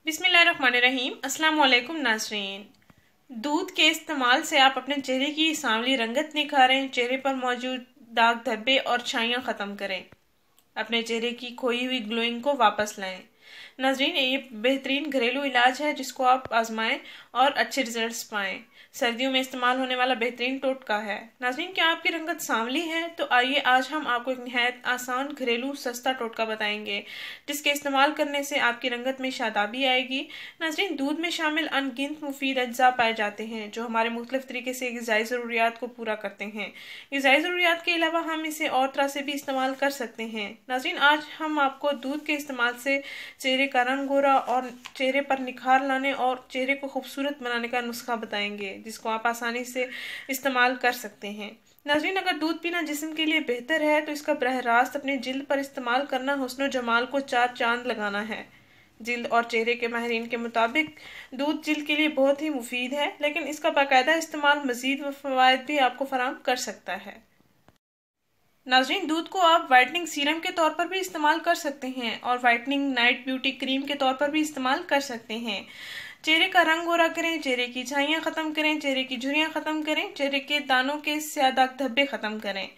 बिस्मिल्लाहिर्रहमानिर्रहीम। अस्सलाम वालेकुम नाज़रीन। दूध के इस्तेमाल से आप अपने चेहरे की सांवली रंगत निखारें, चेहरे पर मौजूद दाग धब्बे और छाइयाँ ख़त्म करें, अपने चेहरे की खोई हुई ग्लोइंग को वापस लाएं। नाज़रीन, ये बेहतरीन घरेलू इलाज है जिसको आप आजमाएं और अच्छे रिजल्ट्स पाएं। सर्दियों में इस्तेमाल होने वाला बेहतरीन टोटका है। नाज़रीन, क्या आपकी रंगत सांवली है? तो आइए आज हम आपको एक निहायत आसान घरेलू सस्ता टोटका बताएंगे जिसके इस्तेमाल करने से आपकी रंगत में शादाबी आएगी। नाज़रीन, दूध में शामिल अनगिनत मुफीद अज्जा पाए जाते हैं जो हमारे मुख्तलिफ तरीके से ग़िज़ाई ज़रूरियात को पूरा करते हैं। ग़िज़ाई ज़रूरियात के अलावा हम इसे और तरह से भी इस्तेमाल कर सकते हैं। नाज़रीन, आज हम आपको दूध के इस्तेमाल से चेहरे का रंग गोरा और चेहरे पर निखार लाने और चेहरे को खूबसूरत बनाने का नुस्खा बताएंगे जिसको आप आसानी से इस्तेमाल कर सकते हैं। नाज़रीन, अगर दूध पीना जिस्म के लिए बेहतर है तो इसका बरह रास्त अपनी जिल्द पर इस्तेमाल करना हुस्न और जमाल को चार चांद लगाना है। जिल्द और चेहरे के माहिरीन के मुताबिक दूध जिल्द के लिए बहुत ही मुफीद है, लेकिन इसका बाकायदा इस्तेमाल मज़ीद फ़वाइद भी आपको फराहम कर सकता है। नाज़रीन, दूध को आप वाइटनिंग सीरम के तौर पर भी इस्तेमाल कर सकते हैं और वाइटनिंग नाइट ब्यूटी क्रीम के तौर पर भी इस्तेमाल कर सकते हैं। चेहरे का रंग गोरा करें, चेहरे की छाइयाँ ख़त्म करें, चेहरे की झुर्रियाँ ख़त्म करें, चेहरे के दानों के स्याह दाग धब्बे ख़त्म करें।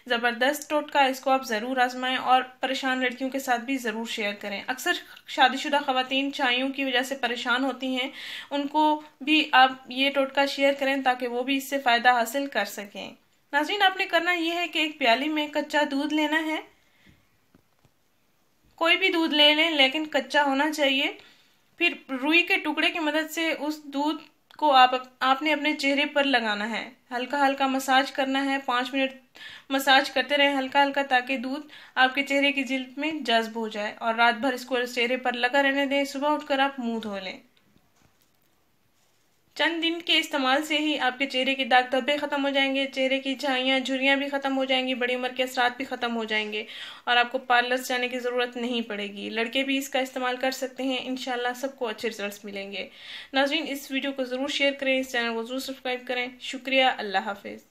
ज़बरदस्त टोटका, इसको आप ज़रूर आजमाएं और परेशान लड़कियों के साथ भी ज़रूर शेयर करें। अक्सर शादीशुदा ख़वातीन छाइयों की वजह से परेशान होती हैं, उनको भी आप ये टोटका शेयर करें ताकि वो भी इससे फ़ायदा हासिल कर सकें। नाज़रीन, आपने करना यह है कि एक प्याली में कच्चा दूध लेना है। कोई भी दूध ले लें लेकिन कच्चा होना चाहिए। फिर रुई के टुकड़े की मदद से उस दूध को आपने अपने चेहरे पर लगाना है। हल्का हल्का मसाज करना है, 5 मिनट मसाज करते रहें हल्का हल्का ताकि दूध आपके चेहरे की जिल्द में जज्ब हो जाए और रात भर इसको चेहरे पर लगा रहने दें। सुबह उठकर आप मुंह धो लें। चंद दिन के इस्तेमाल से ही आपके चेहरे के दाग धब्बे ख़त्म हो जाएंगे, चेहरे की छाइयाँ झुर्रियाँ भी ख़त्म हो जाएंगी, बड़ी उम्र के असरात भी ख़त्म हो जाएंगे और आपको पार्लर जाने की ज़रूरत नहीं पड़ेगी। लड़के भी इसका इस्तेमाल कर सकते हैं। इंशाल्लाह सबको अच्छे रिजल्ट्स मिलेंगे। नाज़रीन, इस वीडियो को ज़रूर शेयर करें, इस चैनल को ज़रूर सब्सक्राइब करें। शुक्रिया। अल्लाह हाफिज़।